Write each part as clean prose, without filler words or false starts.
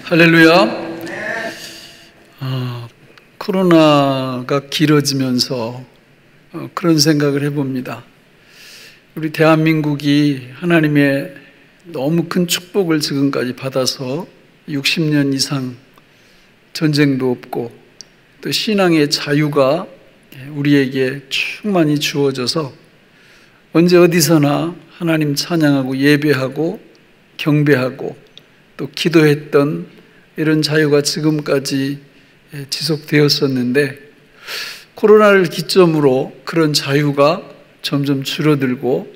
할렐루야. 코로나가 길어지면서 그런 생각을 해봅니다. 우리 대한민국이 하나님의 너무 큰 축복을 지금까지 받아서 60년 이상 전쟁도 없고 또 신앙의 자유가 우리에게 충만히 주어져서 언제 어디서나 하나님 찬양하고 예배하고 경배하고 또 기도했던 이런 자유가 지금까지 지속되었었는데, 코로나를 기점으로 그런 자유가 점점 줄어들고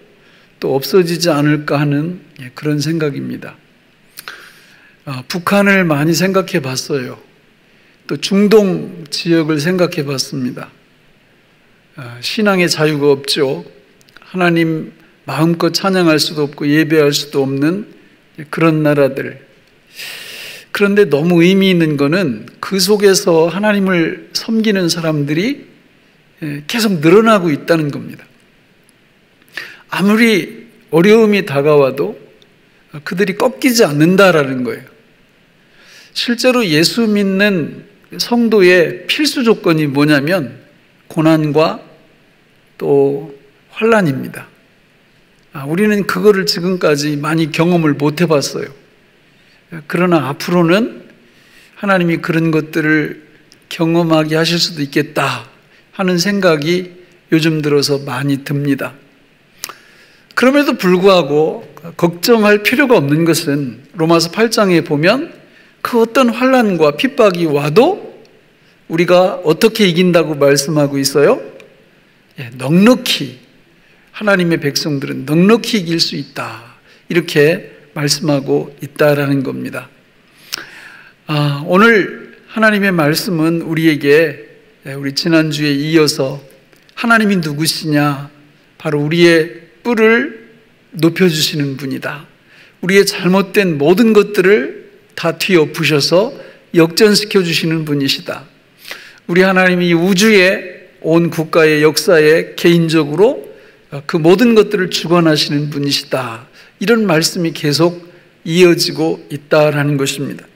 또 없어지지 않을까 하는 그런 생각입니다. 북한을 많이 생각해 봤어요. 또 중동 지역을 생각해 봤습니다. 신앙의 자유가 없죠. 하나님 마음껏 찬양할 수도 없고 예배할 수도 없는 그런 나라들. 그런데 너무 의미 있는 거는 그 속에서 하나님을 섬기는 사람들이 계속 늘어나고 있다는 겁니다. 아무리 어려움이 다가와도 그들이 꺾이지 않는다라는 거예요. 실제로 예수 믿는 성도의 필수 조건이 뭐냐면 고난과 또 환난입니다. 우리는 그거를 지금까지 많이 경험을 못 해봤어요. 그러나 앞으로는 하나님이 그런 것들을 경험하게 하실 수도 있겠다 하는 생각이 요즘 들어서 많이 듭니다. 그럼에도 불구하고 걱정할 필요가 없는 것은 로마서 8장에 보면 그 어떤 환난과 핍박이 와도 우리가 어떻게 이긴다고 말씀하고 있어요? 넉넉히, 하나님의 백성들은 넉넉히 이길 수 있다, 이렇게 말씀하고 있다라는 겁니다. 오늘 하나님의 말씀은 우리에게 우리 지난주에 이어서 하나님이 누구시냐, 바로 우리의 뿔을 높여주시는 분이다. 우리의 잘못된 모든 것들을 다 뒤엎으셔서 역전시켜 주시는 분이시다. 우리 하나님이 우주의 온 국가의 역사에 개인적으로 그 모든 것들을 주관하시는 분이시다. 이런 말씀이 계속 이어지고 있다라는 것입니다.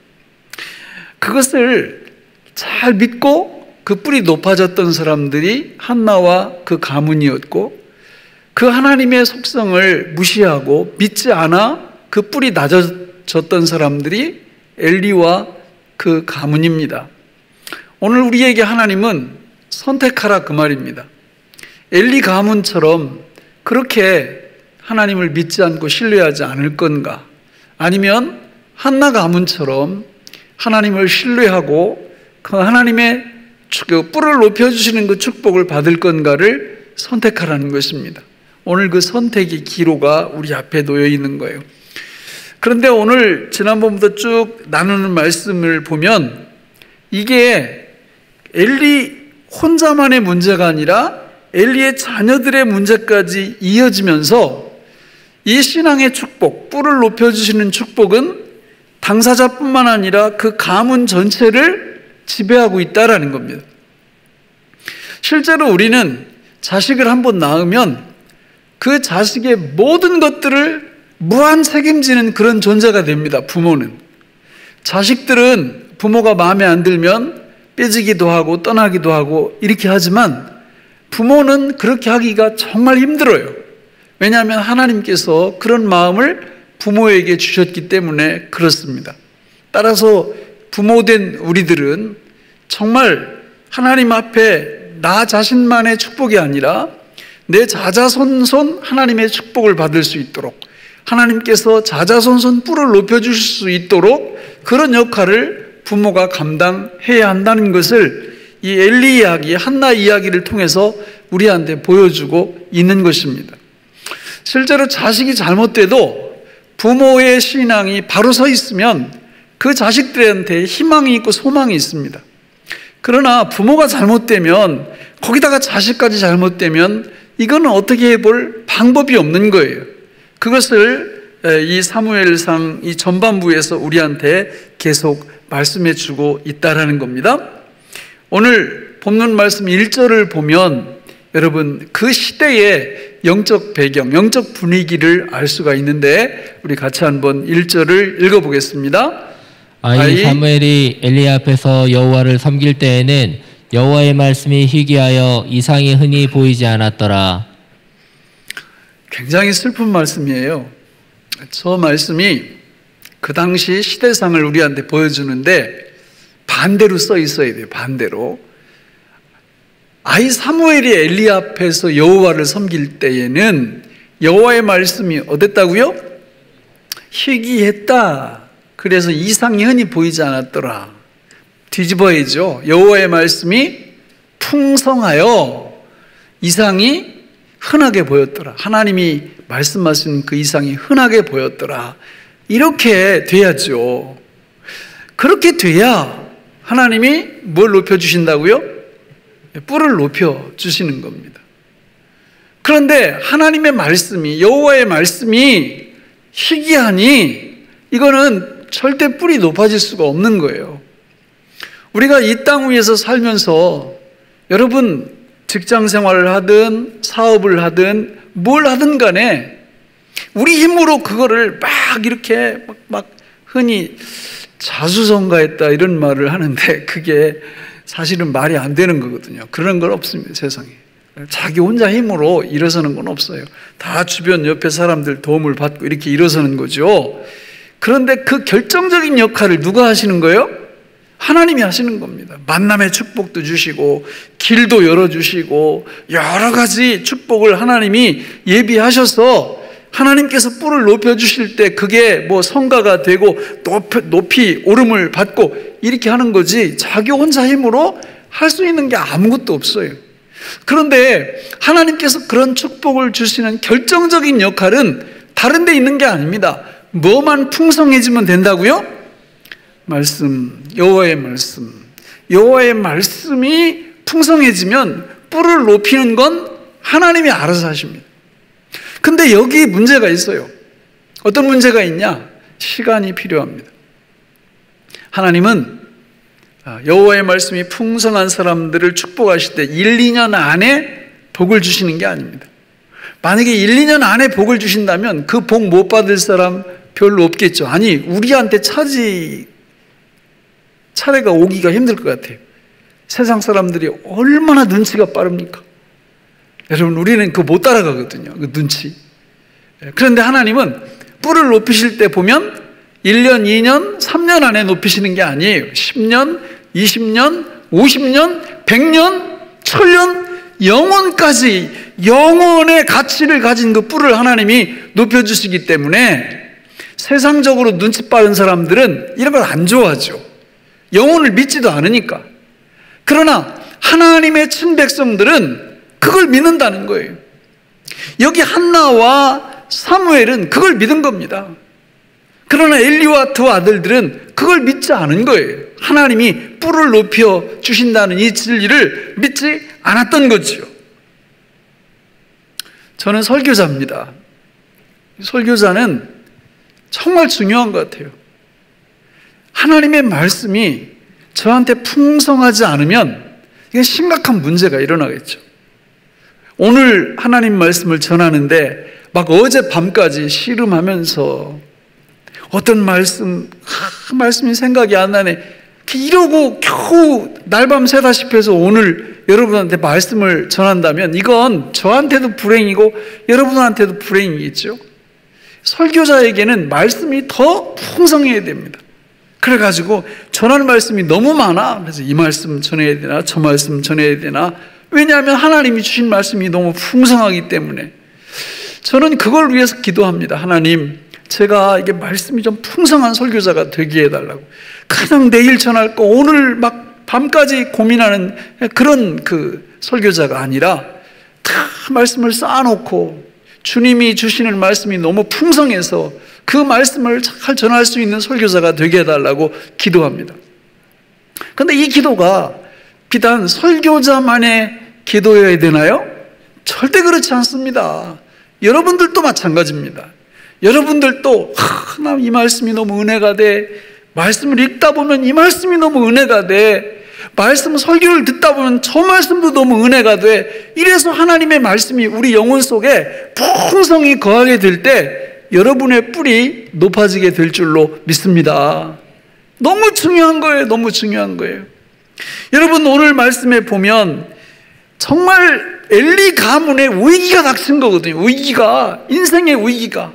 그것을 잘 믿고 그 뿔이 높아졌던 사람들이 한나와 그 가문이었고, 그 하나님의 속성을 무시하고 믿지 않아 그 뿔이 낮아졌던 사람들이 엘리와 그 가문입니다. 오늘 우리에게 하나님은 선택하라 그 말입니다. 엘리 가문처럼 그렇게 하나님을 믿지 않고 신뢰하지 않을 건가? 아니면 한나 가문처럼 하나님을 신뢰하고 그 하나님의 그 뿔을 높여주시는 그 축복을 받을 건가를 선택하라는 것입니다. 오늘 그 선택의 기로가 우리 앞에 놓여 있는 거예요. 그런데 오늘 지난번부터 쭉 나누는 말씀을 보면 이게 엘리 혼자만의 문제가 아니라 엘리의 자녀들의 문제까지 이어지면서 이 신앙의 축복, 뿔을 높여주시는 축복은 당사자뿐만 아니라 그 가문 전체를 지배하고 있다라는 겁니다. 실제로 우리는 자식을 한번 낳으면 그 자식의 모든 것들을 무한 책임지는 그런 존재가 됩니다. 부모는. 자식들은 부모가 마음에 안 들면 삐지기도 하고 떠나기도 하고 이렇게 하지만 부모는 그렇게 하기가 정말 힘들어요. 왜냐하면 하나님께서 그런 마음을 부모에게 주셨기 때문에 그렇습니다. 따라서 부모된 우리들은 정말 하나님 앞에 나 자신만의 축복이 아니라 내 자자손손 하나님의 축복을 받을 수 있도록, 하나님께서 자자손손 뿔을 높여주실 수 있도록 그런 역할을 부모가 감당해야 한다는 것을 이 엘리 이야기, 한나 이야기를 통해서 우리한테 보여주고 있는 것입니다. 실제로 자식이 잘못돼도 부모의 신앙이 바로 서 있으면 그 자식들한테 희망이 있고 소망이 있습니다. 그러나 부모가 잘못되면, 거기다가 자식까지 잘못되면 이거는 어떻게 해볼 방법이 없는 거예요. 그것을 이 사무엘상 이 전반부에서 우리한테 계속 말씀해 주고 있다라는 겁니다. 오늘 본문 말씀 1절을 보면 여러분 그 시대의 영적 배경, 영적 분위기를 알 수가 있는데 우리 같이 한번 1절을 읽어보겠습니다. 아이 사무엘이 엘리 앞에서 여호와를 섬길 때에는 여호와의 말씀이 희귀하여 이상이 흔히 보이지 않았더라. 굉장히 슬픈 말씀이에요. 저 말씀이 그 당시 시대상을 우리한테 보여주는데 반대로 써 있어야 돼요. 반대로. 아이 사무엘이 엘리 앞에서 여호와를 섬길 때에는 여호와의 말씀이 어땠다고요? 희귀했다. 그래서 이상이 흔히 보이지 않았더라. 뒤집어야죠. 여호와의 말씀이 풍성하여 이상이 흔하게 보였더라. 하나님이 말씀하신 그 이상이 흔하게 보였더라. 이렇게 돼야죠. 그렇게 돼야 하나님이 뭘 높여주신다고요? 뿔을 높여주시는 겁니다. 그런데 하나님의 말씀이, 여호와의 말씀이 희귀하니 이거는 절대 뿔이 높아질 수가 없는 거예요. 우리가 이 땅 위에서 살면서 여러분 직장 생활을 하든 사업을 하든 뭘 하든 간에 우리 힘으로 그거를 막 이렇게 막 흔히 자수성가했다 이런 말을 하는데 그게 사실은 말이 안 되는 거거든요. 그런 건 없습니다. 세상에. 자기 혼자 힘으로 일어서는 건 없어요. 다 주변 옆에 사람들 도움을 받고 이렇게 일어서는 거죠. 그런데 그 결정적인 역할을 누가 하시는 거예요? 하나님이 하시는 겁니다. 만남의 축복도 주시고 길도 열어주시고 여러 가지 축복을 하나님이 예비하셔서 하나님께서 뿔을 높여주실 때 그게 뭐 성과가 되고 높이 오름을 받고 이렇게 하는 거지 자기 혼자 힘으로 할 수 있는 게 아무것도 없어요. 그런데 하나님께서 그런 축복을 주시는 결정적인 역할은 다른 데 있는 게 아닙니다. 뭐만 풍성해지면 된다고요? 말씀, 여호와의 말씀. 여호와의 말씀이 풍성해지면 뿔을 높이는 건 하나님이 알아서 하십니다. 근데 여기 문제가 있어요. 어떤 문제가 있냐? 시간이 필요합니다. 하나님은 여호와의 말씀이 풍성한 사람들을 축복하실 때 1, 2년 안에 복을 주시는 게 아닙니다. 만약에 1, 2년 안에 복을 주신다면 그 복 못 받을 사람 별로 없겠죠. 아니, 우리한테 차례가 오기가 힘들 것 같아요. 세상 사람들이 얼마나 눈치가 빠릅니까? 여러분, 우리는 그거 못 따라가거든요. 그 눈치. 그런데 하나님은 뿔을 높이실 때 보면 1년, 2년, 3년 안에 높이시는 게 아니에요. 10년, 20년, 50년, 100년, 1000년, 영원까지 영원의 가치를 가진 그 뿔을 하나님이 높여주시기 때문에 세상적으로 눈치 빠른 사람들은 이런 걸 안 좋아하죠. 영혼을 믿지도 않으니까. 그러나 하나님의 친백성들은 그걸 믿는다는 거예요. 여기 한나와 사무엘은 그걸 믿은 겁니다. 그러나 엘리와 두 아들들은 그걸 믿지 않은 거예요. 하나님이 뿔을 높여 주신다는 이 진리를 믿지 않았던 거죠. 저는 설교자입니다. 설교자는 정말 중요한 것 같아요. 하나님의 말씀이 저한테 풍성하지 않으면 이게 심각한 문제가 일어나겠죠. 오늘 하나님 말씀을 전하는데 막 어젯밤까지 씨름하면서 어떤 말씀이 생각이 안 나네. 이러고 겨우 날밤 새다시피 해서 오늘 여러분한테 말씀을 전한다면 이건 저한테도 불행이고 여러분한테도 불행이겠죠. 설교자에게는 말씀이 더 풍성해야 됩니다. 그래가지고 전할 말씀이 너무 많아. 그래서 이 말씀 전해야 되나 저 말씀 전해야 되나. 왜냐하면 하나님이 주신 말씀이 너무 풍성하기 때문에. 저는 그걸 위해서 기도합니다. 하나님, 제가 이게 말씀이 좀 풍성한 설교자가 되게 해달라고. 그냥 내일 전할 거 오늘 막 밤까지 고민하는 그런 그 설교자가 아니라 다 말씀을 쌓아놓고 주님이 주시는 말씀이 너무 풍성해서 그 말씀을 잘 전할 수 있는 설교자가 되게 해달라고 기도합니다. 그런데 이 기도가 비단 설교자만의 기도여야 되나요? 절대 그렇지 않습니다. 여러분들도 마찬가지입니다. 여러분들도 나 이 말씀이 너무 은혜가 돼. 말씀을 읽다 보면 이 말씀이 너무 은혜가 돼. 말씀 설교를 듣다 보면 저 말씀도 너무 은혜가 돼. 이래서 하나님의 말씀이 우리 영혼 속에 풍성히 거하게 될 때 여러분의 뿔이 높아지게 될 줄로 믿습니다. 너무 중요한 거예요. 너무 중요한 거예요. 여러분, 오늘 말씀에 보면 정말 엘리 가문의 위기가 닥친 거거든요. 위기가, 인생의 위기가.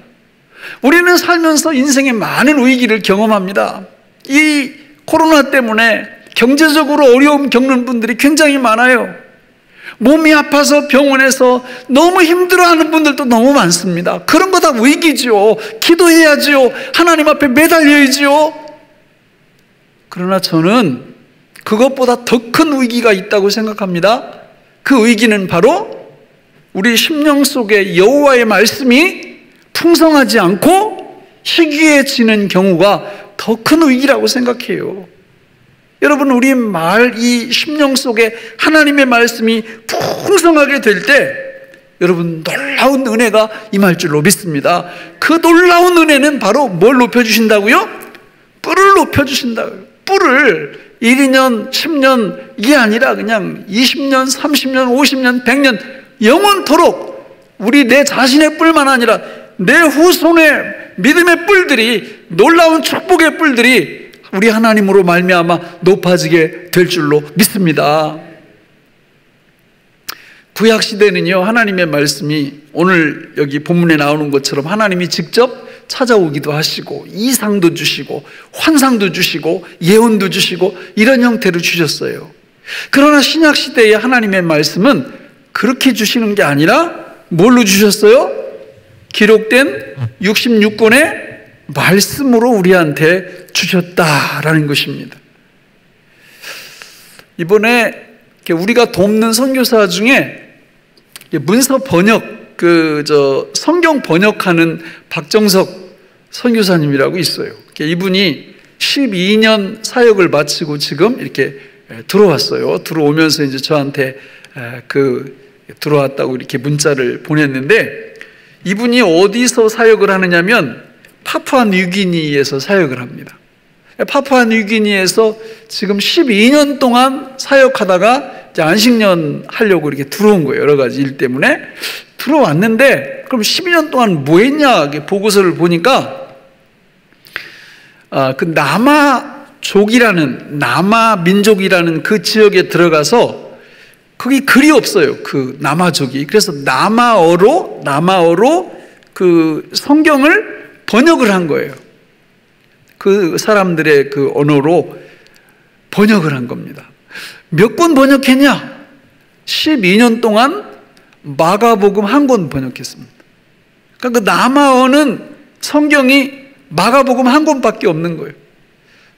우리는 살면서 인생의 많은 위기를 경험합니다. 이 코로나 때문에 경제적으로 어려움 겪는 분들이 굉장히 많아요. 몸이 아파서 병원에서 너무 힘들어하는 분들도 너무 많습니다. 그런 거 다 위기죠. 기도해야지요. 하나님 앞에 매달려야지요. 그러나 저는 그것보다 더 큰 위기가 있다고 생각합니다. 그 위기는 바로 우리 심령 속에 여호와의 말씀이 풍성하지 않고 희귀해지는 경우가 더 큰 위기라고 생각해요. 여러분, 우리 이 심령 속에 하나님의 말씀이 풍성하게 될 때 여러분, 놀라운 은혜가 임할 줄로 믿습니다. 그 놀라운 은혜는 바로 뭘 높여주신다고요? 뿔을 높여주신다고요. 뿔을 1, 2년, 10년 이게 아니라 그냥 20년, 30년, 50년, 100년 영원토록 우리 내 자신의 뿔만 아니라 내 후손의 믿음의 뿔들이, 놀라운 축복의 뿔들이 우리 하나님으로 말미암아 높아지게 될 줄로 믿습니다. 구약시대는요, 하나님의 말씀이 오늘 여기 본문에 나오는 것처럼 하나님이 직접 찾아오기도 하시고 이상도 주시고 환상도 주시고 예언도 주시고 이런 형태로 주셨어요. 그러나 신약시대의 하나님의 말씀은 그렇게 주시는 게 아니라 뭘로 주셨어요? 기록된 66권의 말씀으로 우리한테 주셨다라는 것입니다. 이번에 우리가 돕는 선교사 중에 문서 번역, 성경 번역하는 박정석 선교사님이라고 있어요. 이분이 12년 사역을 마치고 지금 이렇게 들어왔어요. 들어오면서 이제 저한테 들어왔다고 이렇게 문자를 보냈는데, 이분이 어디서 사역을 하느냐면 파푸아뉴기니에서 사역을 합니다. 파푸아뉴기니에서 지금 12년 동안 사역하다가 이제 안식년 하려고 이렇게 들어온 거예요. 여러 가지 일 때문에 들어왔는데, 그럼 12년 동안 뭐 했냐 보고서를 보니까 그 남아 민족이라는 그 지역에 들어가서 거기 글이 없어요. 그 남아족이. 그래서 남아어로 그 성경을 번역을 한 거예요. 그 사람들의 그 언어로 번역을 한 겁니다. 몇 권 번역했냐? 12년 동안 마가복음 1권 번역했습니다. 그러니까 그 남아어는 성경이 마가복음 1권밖에 없는 거예요.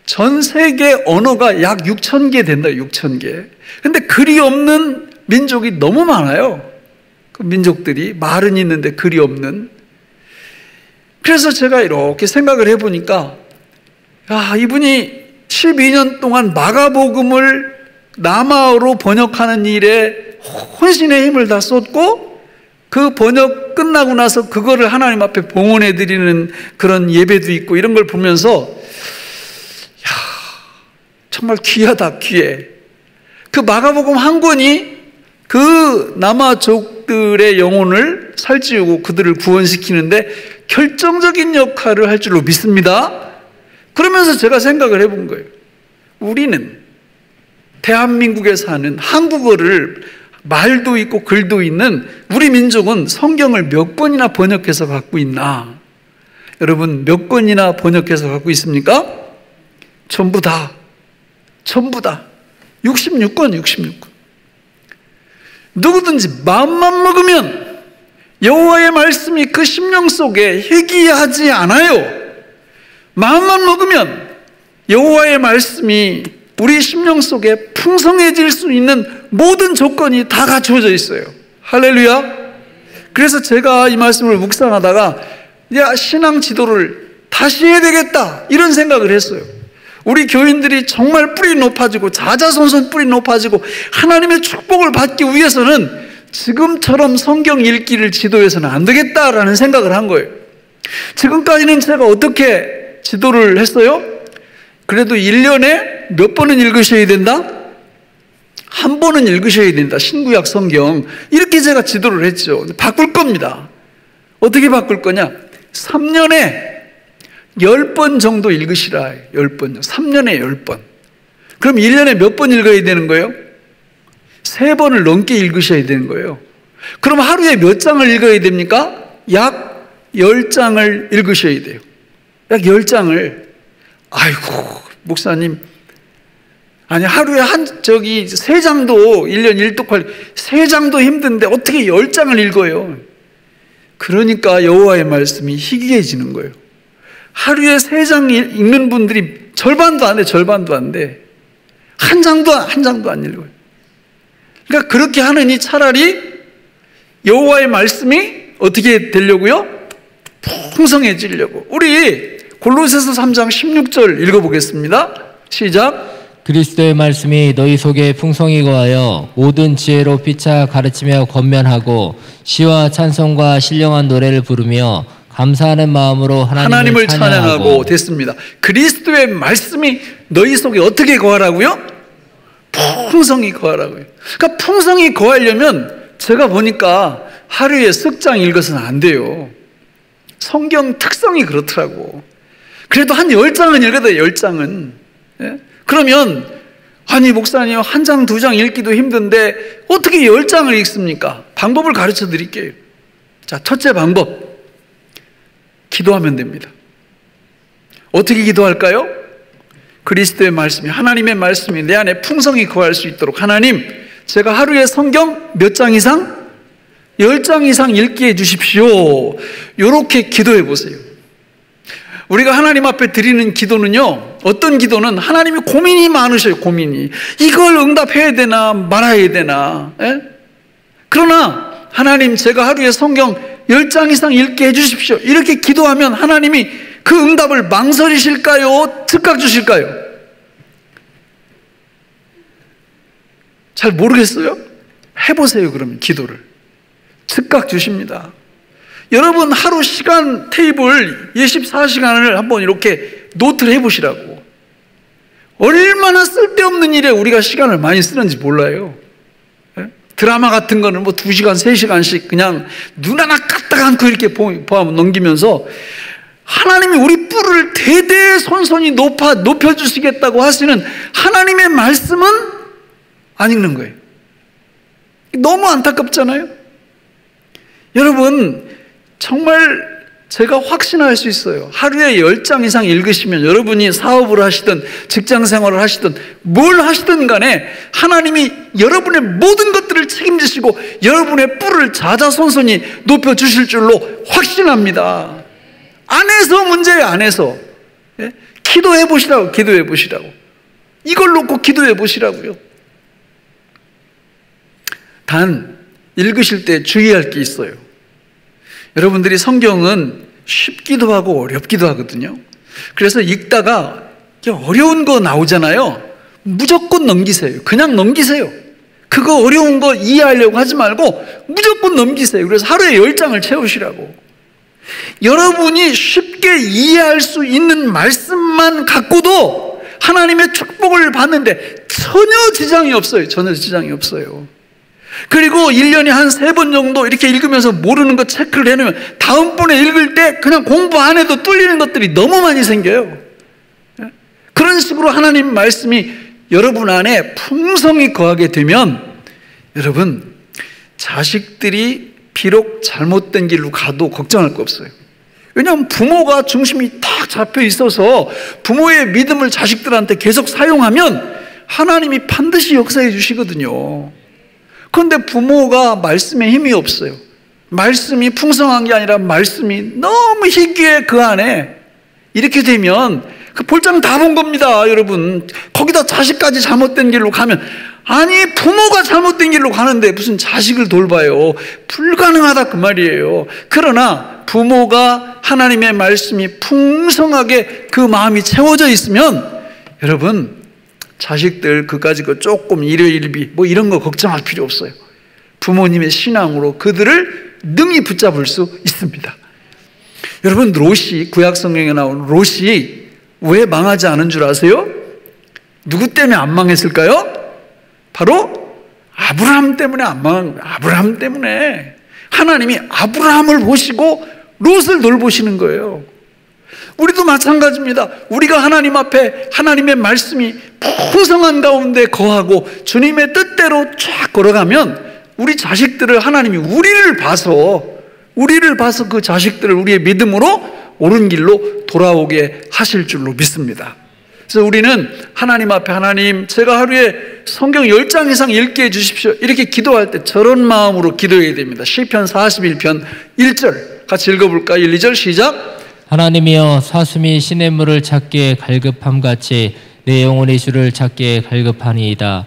전 세계 언어가 약 6,000개 된다. 6,000개. 근데 글이 없는 민족이 너무 많아요. 그 민족들이 말은 있는데 글이 없는. 그래서 제가 이렇게 생각을 해보니까, 이분이 12년 동안 마가복음을 남아어로 번역하는 일에 혼신의 힘을 다 쏟고, 그 번역 끝나고 나서 그거를 하나님 앞에 봉헌해 드리는 그런 예배도 있고, 이런 걸 보면서 정말 귀하다, 귀해. 그 마가복음 1권이 그 남아족들의 영혼을 살찌우고 그들을 구원시키는데 결정적인 역할을 할 줄로 믿습니다. 그러면서 제가 생각을 해본 거예요. 우리는 대한민국에 사는 한국어를 말도 있고 글도 있는 우리 민족은 성경을 몇 권이나 번역해서 갖고 있나? 여러분, 몇 권이나 번역해서 갖고 있습니까? 전부 다 66권. 누구든지 마음만 먹으면 여호와의 말씀이 그 심령 속에 희귀하지 않아요. 마음만 먹으면 여호와의 말씀이 우리 심령 속에 풍성해질 수 있는 모든 조건이 다 갖춰져 있어요. 할렐루야. 그래서 제가 이 말씀을 묵상하다가 신앙 지도를 다시 해야 되겠다, 이런 생각을 했어요. 우리 교인들이 정말 뿔이 높아지고 자자손손 뿔이 높아지고 하나님의 축복을 받기 위해서는 지금처럼 성경 읽기를 지도해서는 안 되겠다라는 생각을 한 거예요. 지금까지는 제가 어떻게 지도를 했어요? 그래도 1년에 몇 번은 읽으셔야 된다? 한 번은 읽으셔야 된다. 신구약 성경. 이렇게 제가 지도를 했죠. 바꿀 겁니다. 어떻게 바꿀 거냐? 3년에 10번 정도 읽으시라. 10번. 3년에 10번. 그럼 1년에 몇 번 읽어야 되는 거예요? 3번을 넘게 읽으셔야 되는 거예요. 그럼 하루에 몇 장을 읽어야 됩니까? 약 10장을 읽으셔야 돼요. 약 10장을. 아이고, 목사님. 아니, 하루에 3장도 1년 1독할 3장도 힘든데 어떻게 10장을 읽어요? 그러니까 여호와의 말씀이 희귀해지는 거예요. 하루에 3장 읽는 분들이 절반도 안 돼, 절반도 안 돼. 한 장도 안 읽어요. 그러니까 그렇게 하느니 차라리 여호와의 말씀이 어떻게 되려고요? 풍성해지려고. 우리 골로새서 3장 16절 읽어보겠습니다. 시작. 그리스도의 말씀이 너희 속에 풍성히 거하여 모든 지혜로 피차 가르치며 권면하고 시와 찬송과 신령한 노래를 부르며 감사하는 마음으로 하나님을 찬양하고. 됐습니다. 그리스도의 말씀이 너희 속에 어떻게 거하라고요? 풍성히 거하라고요. 그러니까 풍성히 거하려면 제가 보니까 하루에 석 장 읽어서는 안 돼요. 성경 특성이 그렇더라고. 그래도 한 10장은 읽어야 돼요. 10장은. 예? 그러면 아니 목사님 1장 2장 읽기도 힘든데 어떻게 10장을 읽습니까? 방법을 가르쳐 드릴게요. 자, 첫째 방법. 기도하면 됩니다. 어떻게 기도할까요? 그리스도의 말씀이, 하나님의 말씀이 내 안에 풍성히 거할 수 있도록 하나님, 제가 하루에 성경 몇 장 이상? 10장 이상 읽게 해주십시오. 이렇게 기도해 보세요. 우리가 하나님 앞에 드리는 기도는요, 어떤 기도는 하나님이 고민이 많으셔요. 고민이 이걸 응답해야 되나 말아야 되나. 예? 그러나 하나님, 제가 하루에 성경 10장 이상 읽게 해주십시오. 이렇게 기도하면 하나님이 그 응답을 망설이실까요? 즉각 주실까요? 잘 모르겠어요? 해보세요. 그러면 기도를 즉각 주십니다. 여러분 하루 시간 테이블 24시간을 한번 이렇게 노트를 해보시라고. 얼마나 쓸데없는 일에 우리가 시간을 많이 쓰는지 몰라요. 드라마 같은 거는 뭐 2시간, 3시간씩 그냥 눈 하나 까딱 않고 이렇게 넘기면서 하나님이 우리 뿔을 대대손손이 높여주시겠다고 하시는 하나님의 말씀은 안 읽는 거예요. 너무 안타깝잖아요. 여러분 정말 제가 확신할 수 있어요. 하루에 10장 이상 읽으시면 여러분이 사업을 하시든 직장생활을 하시든 뭘 하시든 간에 하나님이 여러분의 모든 것들을 책임지시고 여러분의 뿔을 자자손손이 높여주실 줄로 확신합니다. 안에서 문제예요. 안에서. 예? 기도해 보시라고. 기도해 보시라고. 이걸 놓고 기도해 보시라고요. 단 읽으실 때 주의할 게 있어요. 여러분들이 성경은 쉽기도 하고 어렵기도 하거든요. 그래서 읽다가 어려운 거 나오잖아요. 무조건 넘기세요. 그냥 넘기세요. 그거 어려운 거 이해하려고 하지 말고 무조건 넘기세요. 그래서 하루에 10장을 채우시라고. 여러분이 쉽게 이해할 수 있는 말씀만 갖고도 하나님의 축복을 받는데 전혀 지장이 없어요. 전혀 지장이 없어요. 그리고 1년에 한 3번 정도 이렇게 읽으면서 모르는 거 체크를 해놓으면 다음번에 읽을 때 그냥 공부 안 해도 뚫리는 것들이 너무 많이 생겨요. 그런 식으로 하나님 말씀이 여러분 안에 풍성히 거하게 되면 여러분 자식들이 비록 잘못된 길로 가도 걱정할 거 없어요. 왜냐하면 부모가 중심이 딱 잡혀 있어서 부모의 믿음을 자식들한테 계속 사용하면 하나님이 반드시 역사해 주시거든요. 그런데 부모가 말씀에 힘이 없어요. 말씀이 풍성한 게 아니라 말씀이 너무 희귀해 그 안에. 이렇게 되면 그 볼장 다 본 겁니다. 여러분 거기다 자식까지 잘못된 길로 가면, 아니 부모가 잘못된 길로 가는데 무슨 자식을 돌봐요. 불가능하다 그 말이에요. 그러나 부모가 하나님의 말씀이 풍성하게 그 마음이 채워져 있으면 여러분 자식들 그까짓 거 조금 일회일비 뭐 이런 거 걱정할 필요 없어요. 부모님의 신앙으로 그들을 능히 붙잡을 수 있습니다. 여러분 롯이, 구약 성경에 나온 롯이 왜 망하지 않은 줄 아세요? 누구 때문에 안 망했을까요? 바로 아브라함 때문에 안 망한 거예요. 아브라함 때문에. 하나님이 아브라함을 보시고 롯을 돌보시는 거예요. 우리도 마찬가지입니다. 우리가 하나님 앞에 하나님의 말씀이 풍성한 가운데 거하고 주님의 뜻대로 쫙 걸어가면 우리 자식들을 하나님이 우리를 봐서 그 자식들을 우리의 믿음으로 옳은 길로 돌아오게 하실 줄로 믿습니다. 그래서 우리는 하나님 앞에 하나님, 제가 하루에 성경 10장 이상 읽게 해주십시오. 이렇게 기도할 때 저런 마음으로 기도해야 됩니다. 시편 41편 1절 같이 읽어볼까요? 1, 2절 시작. 하나님이여 사슴이 시냇물을 찾기에 갈급함같이 내 영혼이 주를 찾기에 갈급하니이다.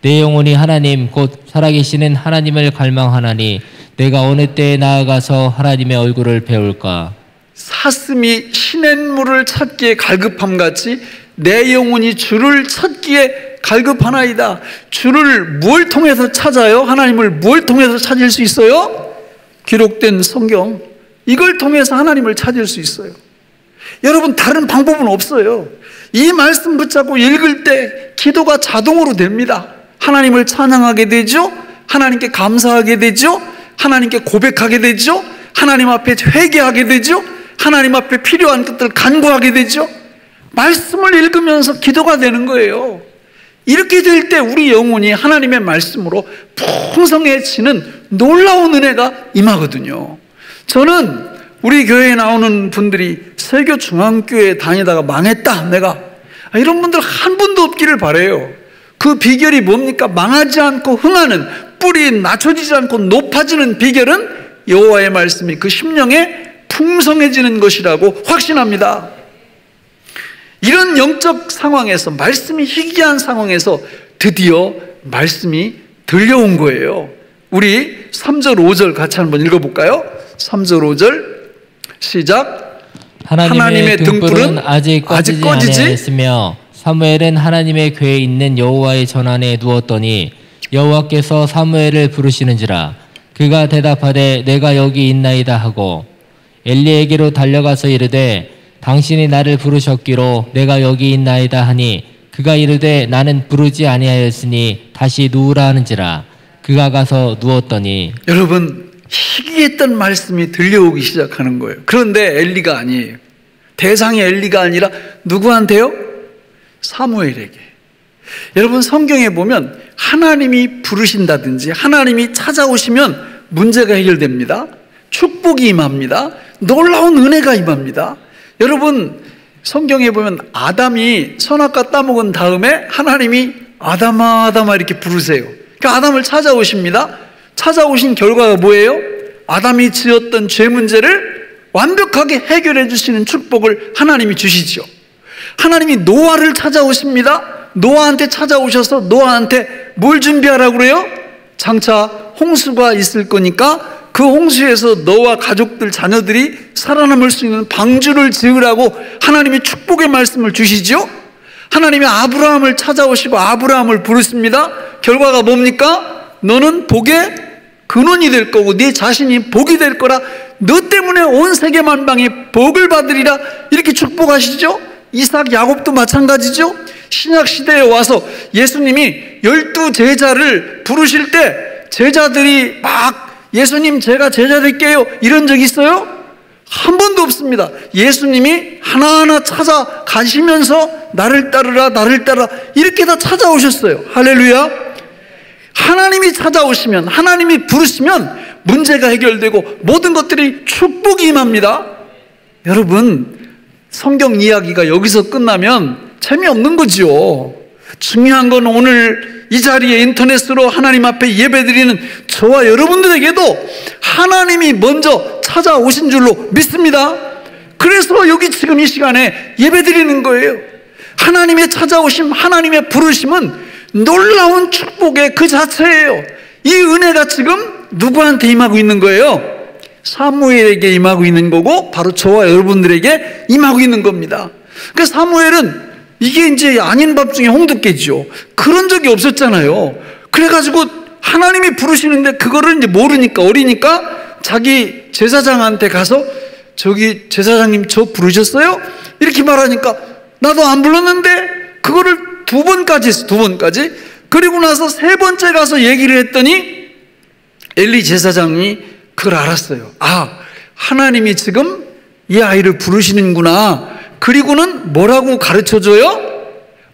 내 영혼이 하나님 곧 살아계시는 하나님을 갈망하나니 내가 어느 때에 나아가서 하나님의 얼굴을 배울까. 사슴이 시냇물을 찾기에 갈급함같이 내 영혼이 주를 찾기에 갈급하나이다. 주를 뭘 통해서 찾아요? 하나님을 뭘 통해서 찾을 수 있어요? 기록된 성경, 이걸 통해서 하나님을 찾을 수 있어요. 여러분, 다른 방법은 없어요. 이 말씀 붙잡고 읽을 때 기도가 자동으로 됩니다. 하나님을 찬양하게 되죠. 하나님께 감사하게 되죠. 하나님께 고백하게 되죠. 하나님 앞에 회개하게 되죠. 하나님 앞에 필요한 것들 간구하게 되죠. 말씀을 읽으면서 기도가 되는 거예요. 이렇게 될 때 우리 영혼이 하나님의 말씀으로 풍성해지는 놀라운 은혜가 임하거든요. 저는 우리 교회에 나오는 분들이 세교 중앙교회 다니다가 망했다, 내가, 이런 분들 한 분도 없기를 바라요. 그 비결이 뭡니까? 망하지 않고 흥하는, 뿌리 낮춰지지 않고 높아지는 비결은 여호와의 말씀이 그 심령에 풍성해지는 것이라고 확신합니다. 이런 영적 상황에서, 말씀이 희귀한 상황에서 드디어 말씀이 들려온 거예요. 우리 3절 5절 같이 한번 읽어볼까요? 3절 5절 시작. 하나님의 등불은 아직 꺼지지 아니하였으며 사무엘은 하나님의 궤에 있는 여호와의 전안에 누웠더니 여호와께서 사무엘을 부르시는지라. 그가 대답하되 내가 여기 있나이다 하고 엘리에게로 달려가서 이르되 당신이 나를 부르셨기로 내가 여기 있나이다 하니 그가 이르되 나는 부르지 아니하였으니 다시 누우라 하는지라. 그가 가서 누웠더니. 여러분, 희귀했던 말씀이 들려오기 시작하는 거예요. 그런데 엘리가 아니에요. 대상이 엘리가 아니라 누구한테요? 사무엘에게. 여러분, 성경에 보면 하나님이 부르신다든지 하나님이 찾아오시면 문제가 해결됩니다. 축복이 임합니다. 놀라운 은혜가 임합니다. 여러분, 성경에 보면 아담이 선악과 따먹은 다음에 하나님이 아담아 아담아 이렇게 부르세요. 그러니까 아담을 찾아오십니다. 찾아오신 결과가 뭐예요? 아담이 지었던 죄 문제를 완벽하게 해결해 주시는 축복을 하나님이 주시죠. 하나님이 노아를 찾아오십니다. 노아한테 찾아오셔서 노아한테 뭘 준비하라고 그래요? 장차 홍수가 있을 거니까 그 홍수에서 너와 가족들, 자녀들이 살아남을 수 있는 방주를 지으라고 하나님이 축복의 말씀을 주시죠. 하나님이 아브라함을 찾아오시고 아브라함을 부르십니다. 결과가 뭡니까? 너는 복의 근원이 될 거고 네 자신이 복이 될 거라, 너 때문에 온 세계 만방이 복을 받으리라, 이렇게 축복하시죠. 이삭, 야곱도 마찬가지죠. 신약 시대에 와서 예수님이 12 제자를 부르실 때 제자들이 막 예수님 제가 제자 될게요 이런 적 있어요? 한 번도 없습니다. 예수님이 하나하나 찾아가시면서 나를 따르라 나를 따르라 이렇게 다 찾아오셨어요. 할렐루야. 하나님이 찾아오시면, 하나님이 부르시면 문제가 해결되고 모든 것들이 축복이 임합니다. 여러분, 성경 이야기가 여기서 끝나면 재미없는 거죠. 중요한 건 오늘 이 자리에 인터넷으로 하나님 앞에 예배드리는 저와 여러분들에게도 하나님이 먼저 찾아오신 줄로 믿습니다. 그래서 여기 지금 이 시간에 예배드리는 거예요. 하나님의 찾아오심, 하나님의 부르심은 놀라운 축복의 그 자체예요. 이 은혜가 지금 누구한테 임하고 있는 거예요? 사무엘에게 임하고 있는 거고 바로 저와 여러분들에게 임하고 있는 겁니다. 그러니까 사무엘은 이게 이제 아닌 밥 중에 홍두깨죠. 그런 적이 없었잖아요. 그래가지고 하나님이 부르시는데 그거를 이제 모르니까, 어리니까 자기 제사장한테 가서 저기 제사장님 저 부르셨어요? 이렇게 말하니까 나도 안 불렀는데, 그거를 2번까지 했어. 2번까지. 그리고 나서 3번째 가서 얘기를 했더니 엘리 제사장이 그걸 알았어요. 아, 하나님이 지금 이 아이를 부르시는구나. 그리고는 뭐라고 가르쳐줘요?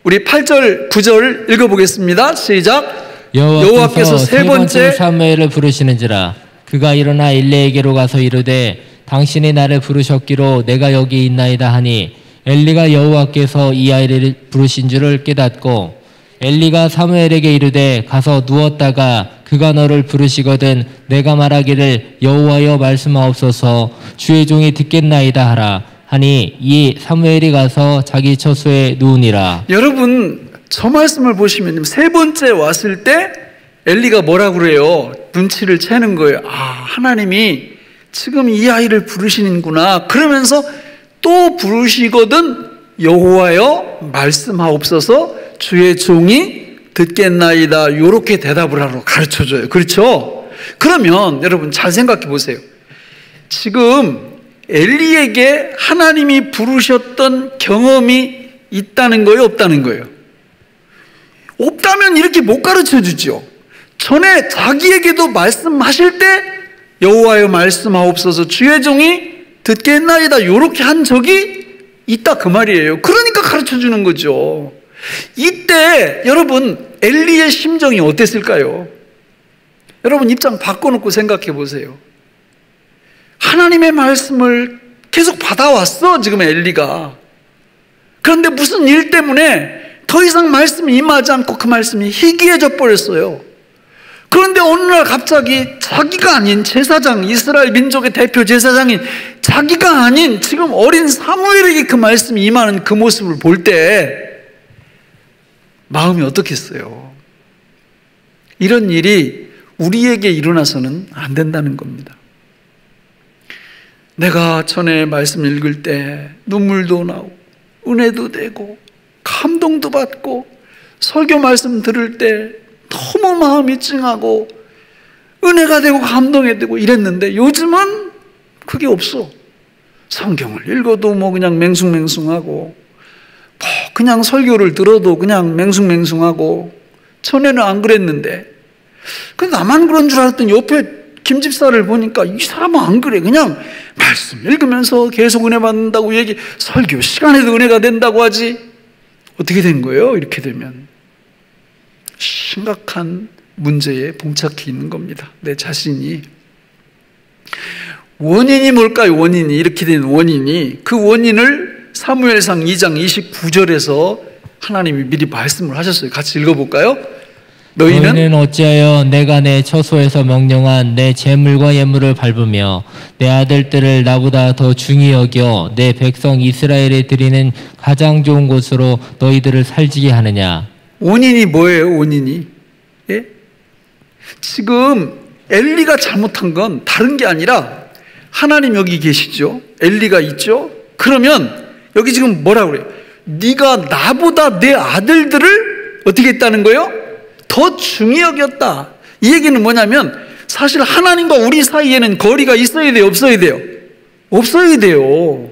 우리 8절 9절 읽어보겠습니다. 시작. 여호와께서 세 번째 사무엘을 부르시는지라. 그가 일어나 엘리에게로 가서 이르되 당신이 나를 부르셨기로 내가 여기 있나이다 하니 엘리가 여호와께서 이 아이를 부르신 줄을 깨닫고 엘리가 사무엘에게 이르되 가서 누웠다가 그가 너를 부르시거든 내가 말하기를 여호와여 말씀하옵소서 주의 종이 듣겠나이다 하라 하니 이 사무엘이 가서 자기 처소에 누우니라. 여러분 저 말씀을 보시면 세 번째 왔을 때 엘리가 뭐라고 그래요? 눈치를 채는 거예요. 아, 하나님이 지금 이 아이를 부르시는구나. 그러면서 또 부르시거든 여호와여 말씀하옵소서 주의 종이 듣겠나이다. 이렇게 대답을 하라고 가르쳐줘요. 그렇죠? 그러면 여러분 잘 생각해 보세요. 지금 엘리에게 하나님이 부르셨던 경험이 있다는 거예요? 없다는 거예요? 없다면 이렇게 못 가르쳐 주죠. 전에 자기에게도 말씀하실 때 여호와여 말씀하옵소서 주의 종이 듣겠나이다 이렇게 한 적이 있다 그 말이에요. 그러니까 가르쳐 주는 거죠. 이때 여러분 엘리의 심정이 어땠을까요? 여러분 입장 바꿔놓고 생각해 보세요. 하나님의 말씀을 계속 받아왔어 지금 엘리가. 그런데 무슨 일 때문에 더 이상 말씀이 임하지 않고 그 말씀이 희귀해져 버렸어요. 그런데 어느 날 갑자기 자기가 아닌 제사장, 이스라엘 민족의 대표 제사장인 자기가 아닌 지금 어린 사무엘에게 그 말씀이 임하는 그 모습을 볼 때 마음이 어떻겠어요? 이런 일이 우리에게 일어나서는 안 된다는 겁니다. 내가 전에 말씀 읽을 때 눈물도 나오고 은혜도 되고 감동도 받고 설교 말씀 들을 때 너무 마음이 찡하고 은혜가 되고 감동이 되고 이랬는데 요즘은 그게 없어. 성경을 읽어도 뭐 그냥 맹숭맹숭하고 뭐 그냥 설교를 들어도 그냥 맹숭맹숭하고 전에는 안 그랬는데 근데 나만 그런 줄 알았더니 옆에 김 집사를 보니까 이 사람은 안 그래. 그냥 말씀 읽으면서 계속 은혜 받는다고 얘기 설교 시간에도 은혜가 된다고 하지. 어떻게 된 거예요? 이렇게 되면 심각한 문제에 봉착해 있는 겁니다. 내 자신이. 원인이 뭘까요? 원인이 이렇게 된 원인이 그 원인을 사무엘상 2장 29절에서 하나님이 미리 말씀을 하셨어요. 같이 읽어볼까요? 너희는 어찌하여 내가 내 처소에서 명령한 내 제물과 예물을 밟으며 내 아들들을 나보다 더 중히 여겨 내 백성 이스라엘에 드리는 가장 좋은 곳으로 너희들을 살지게 하느냐. 원인이 뭐예요? 원인이 예? 지금 엘리가 잘못한 건 다른 게 아니라 하나님 여기 계시죠? 엘리가 있죠? 그러면 여기 지금 뭐라고 그래요? 네가 나보다 내 아들들을 어떻게 했다는 거예요? 더 중히 여겼다. 이 얘기는 뭐냐면 사실 하나님과 우리 사이에는 거리가 있어야 돼요? 없어야 돼요? 없어야 돼요.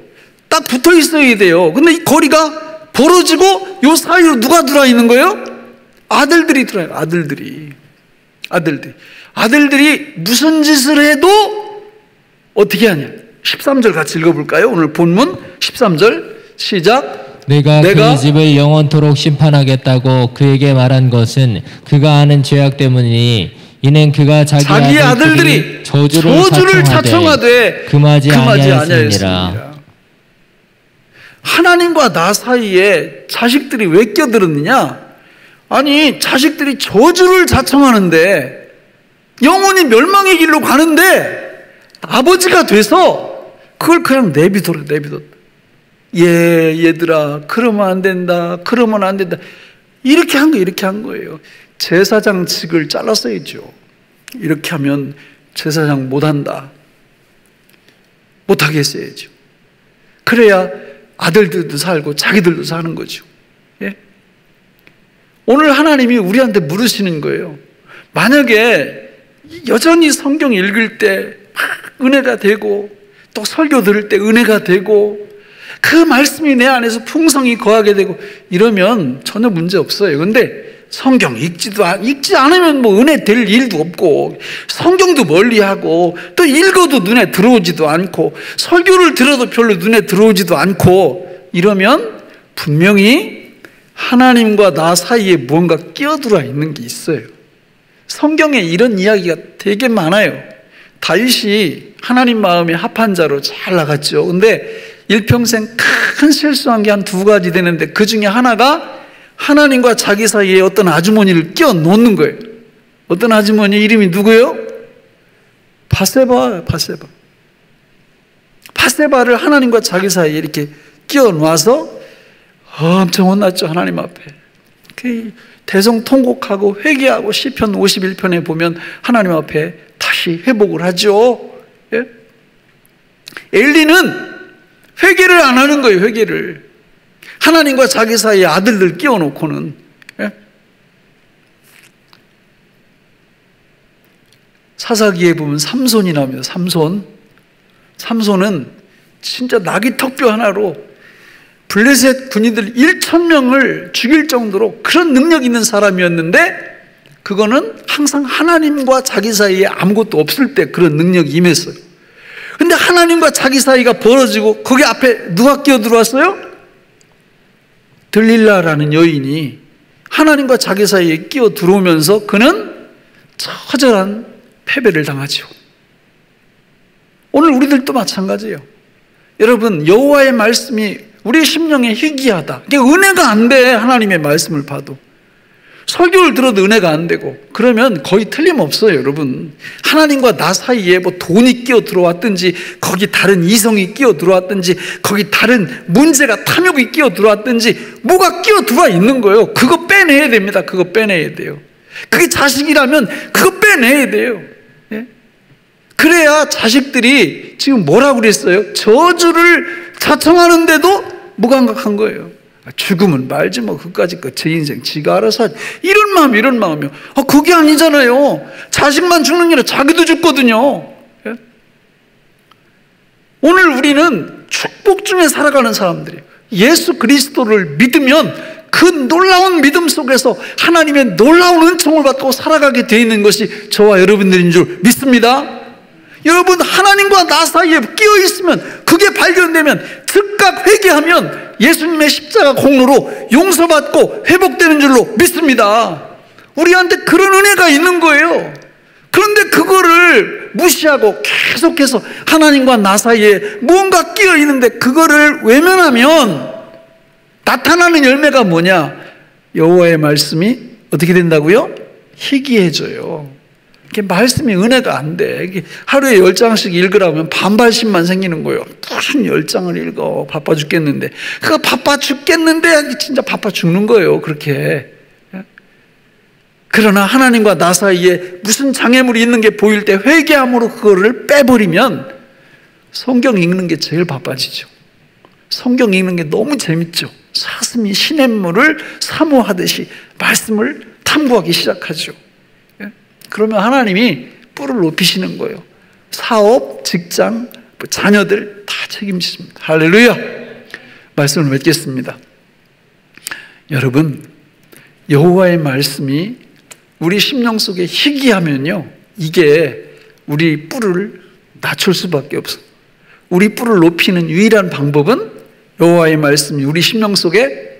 딱 붙어 있어야 돼요. 근데 이 거리가 벌어지고 요 사이로 누가 들어와 있는 거예요? 아들들이 들어와요. 아들들이 무슨 짓을 해도 어떻게 하냐. 13절 같이 읽어볼까요? 오늘 본문 13절 시작. 내가 그 집을 영원토록 심판하겠다고 그에게 말한 것은 그가 하는 죄악 때문이니 이는 그가 자기 아들들이 저주를 자청하되 금하지 아니하였느니라. 하나님과 나 사이에 자식들이 왜 껴들었느냐? 아니 자식들이 저주를 자청하는데 영원히 멸망의 길로 가는데 아버지가 돼서 그걸 그냥 내비둬라. 얘들아 그러면 안 된다. 이렇게 한 거예요. 제사장 직을 잘랐어야죠. 이렇게 하면 제사장 못한다. 못하게 했어야죠. 그래야 아들들도 살고 자기들도 사는 거죠. 예? 오늘 하나님이 우리한테 물으시는 거예요. 만약에 여전히 성경 읽을 때 은혜가 되고 또 설교 들을 때 은혜가 되고 그 말씀이 내 안에서 풍성히 거하게 되고 이러면 전혀 문제 없어요. 근데 성경 읽지 않으면 뭐 은혜 될 일도 없고, 성경도 멀리하고, 또 읽어도 눈에 들어오지도 않고, 설교를 들어도 별로 눈에 들어오지도 않고, 이러면 분명히 하나님과 나 사이에 무언가 끼어들어 있는 게 있어요. 성경에 이런 이야기가 되게 많아요. 다윗이 하나님 마음에 합한 자로 잘 나갔죠. 근데 일평생 큰 실수한 게 한 2가지 되는데, 그 중에 하나가 하나님과 자기 사이에 어떤 아주머니를 끼워 놓는 거예요. 어떤 아주머니 이름이 누구예요? 바세바. 바세바를 하나님과 자기 사이에 이렇게 끼워 놔서 엄청 혼났죠, 하나님 앞에. 대성통곡하고 회개하고 시편 51편에 보면 하나님 앞에 다시 회복을 하죠. 예? 엘리는 회개를 안 하는 거예요, 회개를. 하나님과 자기 사이에 아들들 끼워놓고는. 예? 사사기에 보면 삼손이 나옵니다. 삼손은 진짜 나귀턱뼈 하나로 블레셋 군인들 1,000명을 죽일 정도로 그런 능력 있는 사람이었는데, 그거는 항상 하나님과 자기 사이에 아무것도 없을 때 그런 능력이 임했어요. 근데 하나님과 자기 사이가 벌어지고 거기 앞에 누가 끼어 들어왔어요? 들릴라라는 여인이 하나님과 자기 사이에 끼어 들어오면서 그는 처절한 패배를 당하죠. 오늘 우리들도 마찬가지예요. 여러분, 여호와의 말씀이 우리 심령에 희귀하다. 이게 은혜가 안 돼. 하나님의 말씀을 봐도. 설교를 들어도 은혜가 안 되고, 그러면 거의 틀림없어요, 여러분. 하나님과 나 사이에 뭐 돈이 끼어 들어왔든지, 거기 다른 이성이 끼어 들어왔든지, 거기 다른 문제가 탐욕이 끼어 들어왔든지, 뭐가 끼어 들어와 있는 거예요. 그거 빼내야 됩니다. 그거 빼내야 돼요. 그게 자식이라면 그거 빼내야 돼요. 예? 그래야 자식들이 지금 뭐라고 그랬어요? 저주를 자청하는데도 무감각한 거예요. 죽으면 말지 뭐, 그까짓 거 제 인생 지가 알아서 하지. 이런 마음이요. 그게 아니잖아요. 자식만 죽는 게 아니라 자기도 죽거든요. 예? 오늘 우리는 축복 중에 살아가는 사람들이에요. 예수 그리스도를 믿으면 그 놀라운 믿음 속에서 하나님의 놀라운 은총을 받고 살아가게 되어 있는 것이 저와 여러분들인 줄 믿습니다. 여러분, 하나님과 나 사이에 끼어 있으면, 그게 발견되면 즉각 회개하면 예수님의 십자가 공로로 용서받고 회복되는 줄로 믿습니다. 우리한테 그런 은혜가 있는 거예요. 그런데 그거를 무시하고 계속해서 하나님과 나 사이에 무언가 끼어 있는데 그거를 외면하면 나타나는 열매가 뭐냐? 여호와의 말씀이 어떻게 된다고요? 희귀해져요. 이게 말씀이 은혜가 안 돼. 이게 하루에 10장씩 읽으라고 하면 반발심만 생기는 거예요. 무슨 10장을 읽어. 바빠 죽겠는데. 그거 바빠 죽겠는데 진짜 바빠 죽는 거예요, 그렇게. 그러나 하나님과 나 사이에 무슨 장애물이 있는 게 보일 때 회개함으로 그거를 빼버리면 성경 읽는 게 제일 바빠지죠. 성경 읽는 게 너무 재밌죠. 사슴이 시냇물을 사모하듯이 말씀을 탐구하기 시작하죠. 그러면 하나님이 뿔을 높이시는 거예요. 사업, 직장, 자녀들 다 책임지십니다. 할렐루야. 말씀을 맺겠습니다. 여러분, 여호와의 말씀이 우리 심령 속에 희귀하면요, 이게 우리 뿔을 낮출 수밖에 없어요. 우리 뿔을 높이는 유일한 방법은 여호와의 말씀이 우리 심령 속에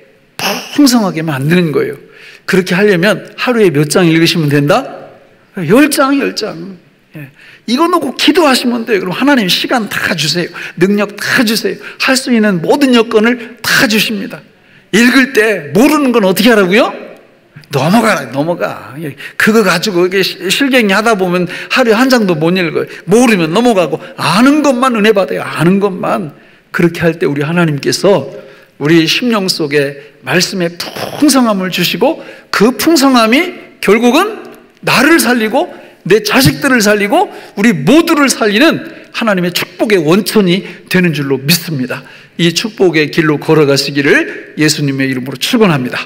풍성하게 만드는 거예요. 그렇게 하려면 하루에 몇 장 읽으시면 된다? 10장. 예. 이거 놓고 기도하시면 돼요. 그럼 하나님 시간 다 주세요. 능력 다 주세요. 할 수 있는 모든 여건을 다 주십니다. 읽을 때 모르는 건 어떻게 하라고요? 넘어가. 그거 가지고 이게 실갱이 하다 보면 하루에 한 장도 못 읽어요. 모르면 넘어가고, 아는 것만 은혜 받아요. 아는 것만. 그렇게 할 때 우리 하나님께서 우리 심령 속에 말씀의 풍성함을 주시고, 그 풍성함이 결국은 나를 살리고 내 자식들을 살리고 우리 모두를 살리는 하나님의 축복의 원천이 되는 줄로 믿습니다. 이 축복의 길로 걸어가시기를 예수님의 이름으로 축원합니다.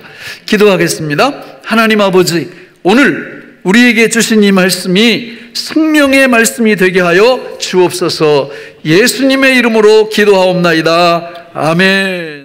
기도하겠습니다. 하나님 아버지, 오늘 우리에게 주신 이 말씀이 생명의 말씀이 되게 하여 주옵소서. 예수님의 이름으로 기도하옵나이다. 아멘.